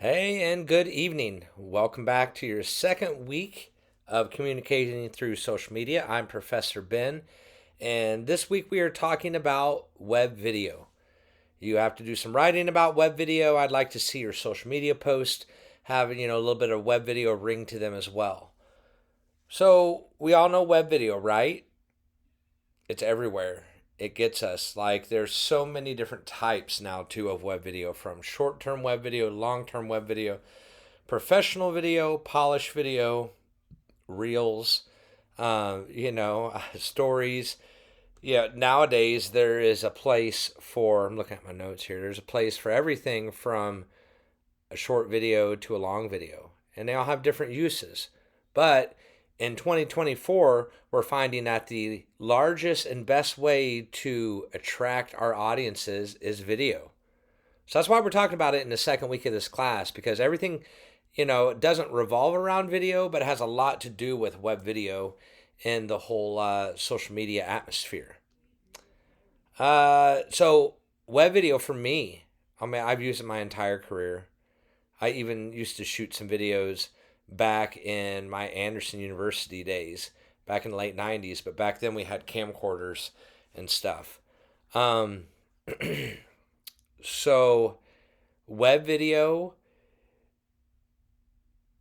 Hey, and good evening. Welcome back to your second week of communicating through social media. I'm Professor Ben, and this week we are talking about web video. You have to do some writing about web video. I'd like to see your social media post having, a little bit of web video ring to them as well. So, we all know web video, right? It's everywhere. It gets us. Like, there's so many different types now, too, of web video, from short term web video, long term web video, professional video, polished video, reels, stories. Yeah, nowadays there is a place for, I'm looking at my notes here, there's a place for everything from a short video to a long video. And they all have different uses. But in 2024, we're finding that the largest and best way to attract our audiences is video. So that's why we're talking about it in the second week of this class, because everything, doesn't revolve around video, but it has a lot to do with web video and the whole social media atmosphere. So web video for me, I mean, I've used it my entire career. I even used to shoot some videos back in my Anderson University days, back in the late 90s, but back then we had camcorders and stuff. Um, so web video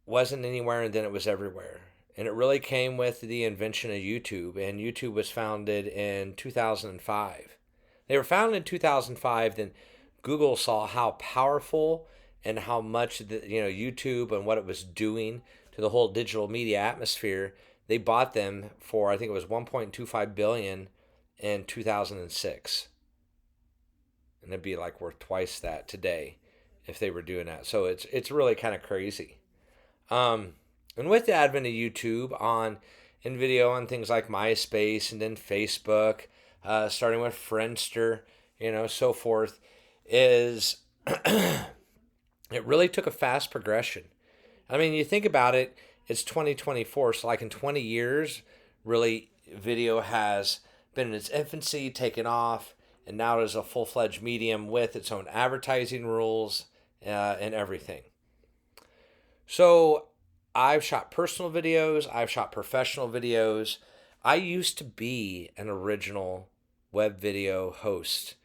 wasn't anywhere and then it was everywhere. And it really came with the invention of YouTube. And YouTube was founded in 2005. They were founded in 2005. Then Google saw how powerful and how much YouTube and what it was doing to the whole digital media atmosphere. They bought them for, I think it was 1.25 billion in 2006. And it'd be like worth twice that today if they were doing that. So it's really kind of crazy. And with the advent of YouTube in video on things like MySpace and then Facebook, starting with Friendster, so forth, is it really took a fast progression. I mean, you think about it, it's 2024, so like in 20 years, really video has been in its infancy, taken off, and now it is a full-fledged medium with its own advertising rules and everything. So I've shot personal videos, I've shot professional videos. I used to be an original web video host.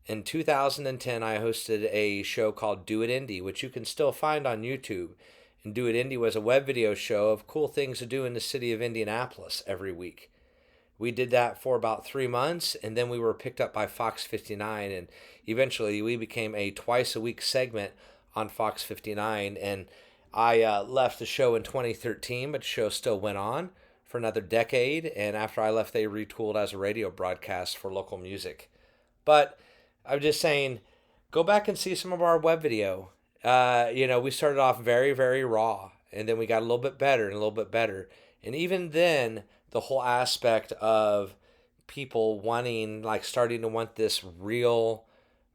In 2010, I hosted a show called Do It Indie, which you can still find on YouTube. And Do It Indie was a web video show of cool things to do in the city of Indianapolis every week. We did that for about 3 months, and then we were picked up by Fox 59, and eventually we became a twice a week segment on Fox 59. And I left the show in 2013, but the show still went on for another decade. And after I left, they retooled as a radio broadcast for local music. But I'm just saying, go back and see some of our web video. We started off very, very raw, and then we got a little bit better and a little bit better. And even then, the whole aspect of people starting to want this real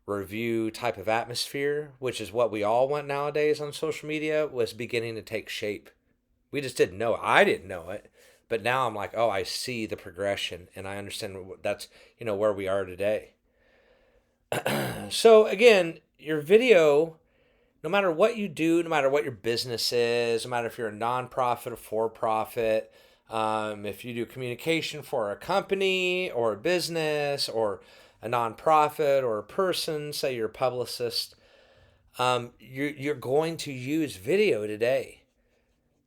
review type of atmosphere, which is what we all want nowadays on social media, was beginning to take shape. We just didn't know it. I didn't know it. But now I'm like, oh, I see the progression and I understand that's, where we are today. So again, your video, no matter what you do, no matter what your business is, no matter if you're a nonprofit or for-profit, if you do communication for a company or a business or a nonprofit or a person, say you're a publicist, you're going to use video today.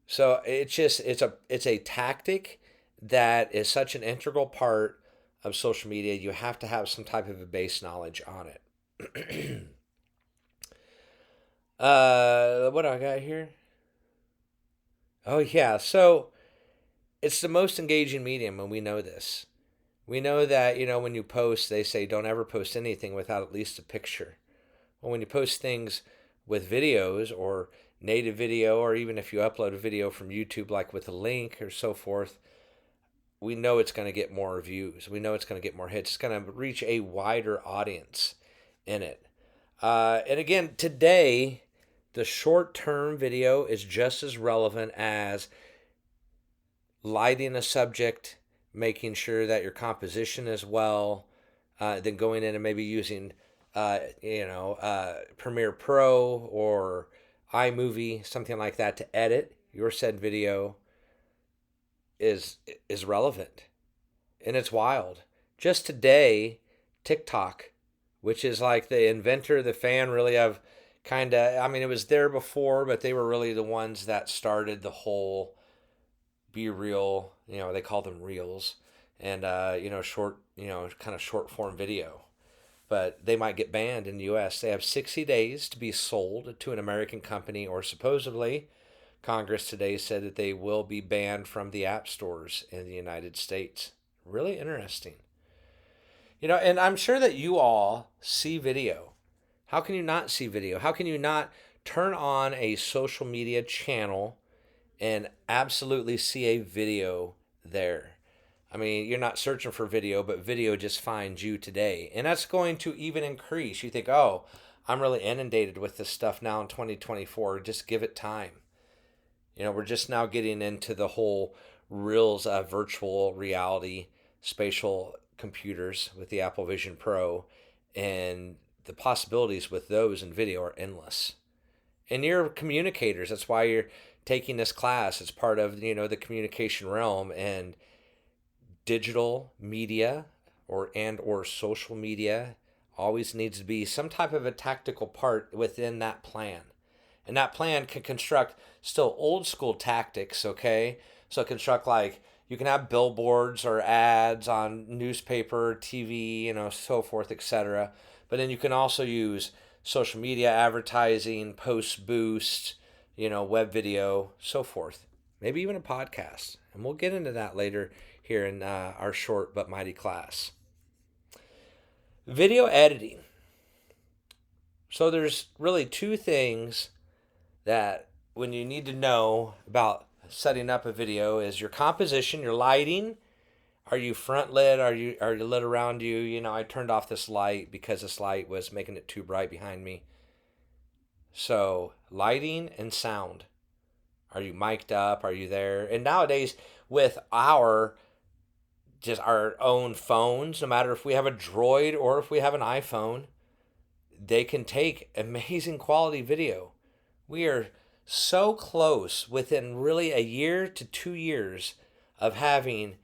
So it's a tactic that is such an integral part of social media. You have to have some type of a base knowledge on it. What do I got here? Oh yeah, so it's the most engaging medium, and we know this. We know that, when you post, they say don't ever post anything without at least a picture. Well, when you post things with videos or native video, or even if you upload a video from YouTube, like with a link or so forth, we know it's going to get more views. We know it's going to get more hits. It's going to reach a wider audience in it. And again, today, the short-term video is just as relevant as lighting a subject, making sure that your composition is well, then going in and maybe using, Premiere Pro or iMovie, something like that to edit your said video is is relevant. And it's wild. Just today, TikTok, which is like the inventor, the fan really of kind of, I mean, it was there before, but they were really the ones that started the whole be real, they call them reels, and, short, kind of short form video. But they might get banned in the US. They have 60 days to be sold to an American company, or supposedly, Congress today said that they will be banned from the app stores in the United States. Really interesting. And I'm sure that you all see video. How can you not see video? How can you not turn on a social media channel and absolutely see a video there? I mean, you're not searching for video, but video just finds you today. And that's going to even increase. You think, oh, I'm really inundated with this stuff now in 2024. Just give it time. We're just now getting into the whole reals of virtual reality, spatial computers with the Apple Vision Pro, and the possibilities with those in video are endless. And you're communicators. That's why you're taking this class. It's part of, the communication realm, and digital media or social media always needs to be some type of a tactical part within that plan. And that plan can construct still old school tactics, okay? So construct like you can have billboards or ads on newspaper, TV, so forth, etc. But then you can also use social media advertising, post boost, web video, so forth. Maybe even a podcast. And we'll get into that later here in our short but mighty class. Video editing. So there's really two things that when you need to know about setting up a video is your composition, your lighting. Are you front lit? Are you lit around you? I turned off this light because this light was making it too bright behind me. So lighting and sound. Are you mic'd up? Are you there? And nowadays with our own phones, no matter if we have a Droid or if we have an iPhone, they can take amazing quality video. We are so close within really a year to 2 years of having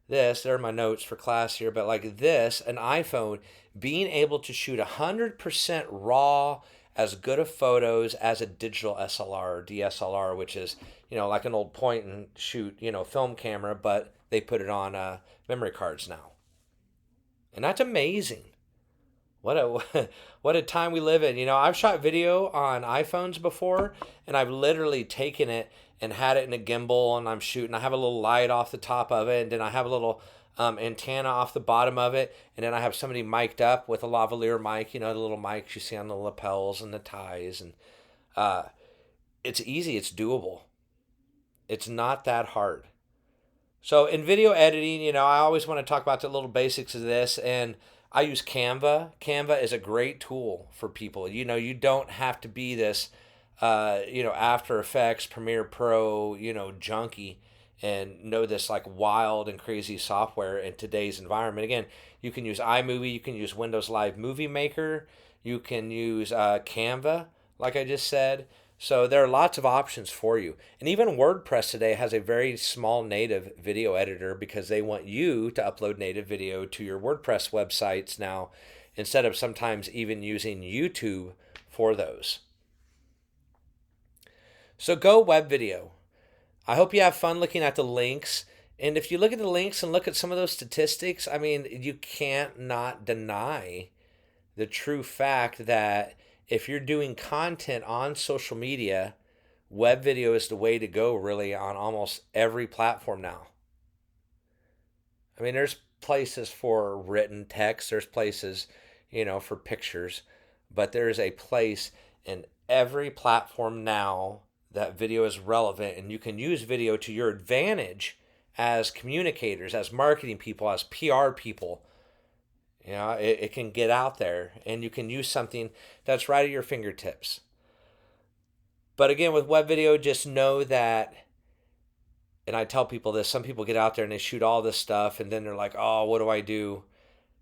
this. There are my notes for class here, but like this, an iPhone being able to shoot 100% raw, as good of photos as a digital SLR or DSLR, which is, like an old point and shoot, film camera, but they put it on memory cards now. And that's amazing. What a what a time we live in. I've shot video on iPhones before, and I've literally taken it and had it in a gimbal, and I'm shooting. I have a little light off the top of it, and then I have a little antenna off the bottom of it, and then I have somebody mic'd up with a lavalier mic, the little mics you see on the lapels and the ties, and it's easy, it's doable. It's not that hard. So in video editing, I always want to talk about the little basics of this, and I use Canva. Canva is a great tool for people. You don't have to be this, After Effects, Premiere Pro, junkie, and know this like wild and crazy software in today's environment. Again, you can use iMovie, you can use Windows Live Movie Maker, you can use Canva, like I just said. So there are lots of options for you. And even WordPress today has a very small native video editor because they want you to upload native video to your WordPress websites now, instead of sometimes even using YouTube for those. So go web video. I hope you have fun looking at the links. And if you look at the links and look at some of those statistics, I mean, you can't not deny the true fact that if you're doing content on social media, web video is the way to go really on almost every platform now. I mean, there's places for written text, there's places, for pictures, but there's a place in every platform now that video is relevant, and you can use video to your advantage as communicators, as marketing people, as PR people. It can get out there, and you can use something that's right at your fingertips. But again, with web video, just know that, and I tell people this, some people get out there and they shoot all this stuff, and then they're like, oh, what do I do?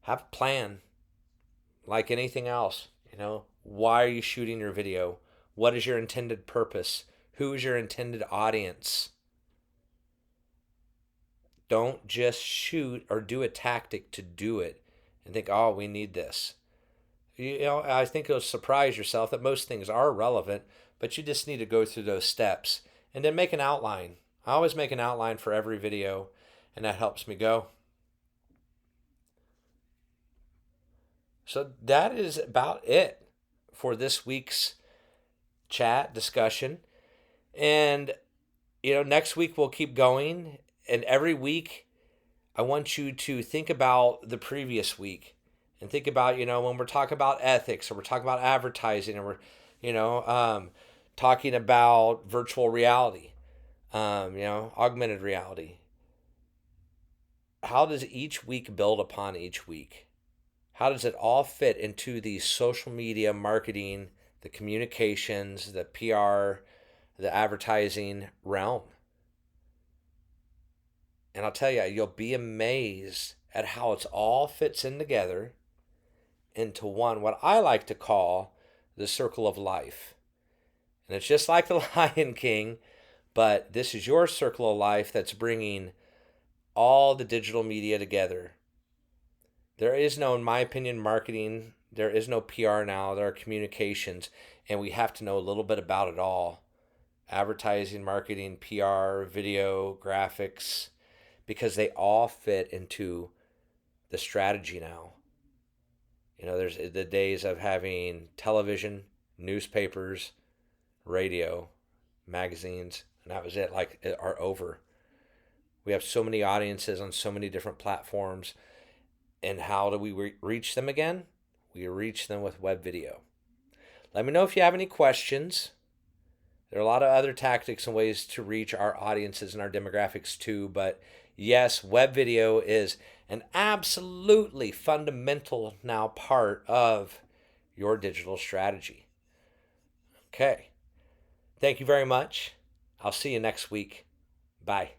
Have a plan. Like anything else, why are you shooting your video? What is your intended purpose? Who is your intended audience? Don't just shoot or do a tactic to do it and think, oh, we need this. I think you'll surprise yourself that most things are relevant, but you just need to go through those steps and then make an outline. I always make an outline for every video, and that helps me go. So that is about it for this week's chat discussion. And, next week we'll keep going. And every week, I want you to think about the previous week and think about, when we're talking about ethics or we're talking about advertising or we're, talking about virtual reality, augmented reality. How does each week build upon each week? How does it all fit into the social media marketing, the communications, the PR, the advertising realm? And I'll tell you, you'll be amazed at how it's all fits in together into one, what I like to call the circle of life. And it's just like the Lion King, but this is your circle of life that's bringing all the digital media together. There is no, in my opinion, marketing. There is no PR now. There are communications, and we have to know a little bit about it all. Advertising, marketing, PR, video, graphics, because they all fit into the strategy now. There's the days of having television, newspapers, radio, magazines, and that was it, are over. We have so many audiences on so many different platforms. And how do we reach them again? We reach them with web video. Let me know if you have any questions. There are a lot of other tactics and ways to reach our audiences and our demographics too. But yes, web video is an absolutely fundamental now part of your digital strategy. Okay. Thank you very much. I'll see you next week. Bye.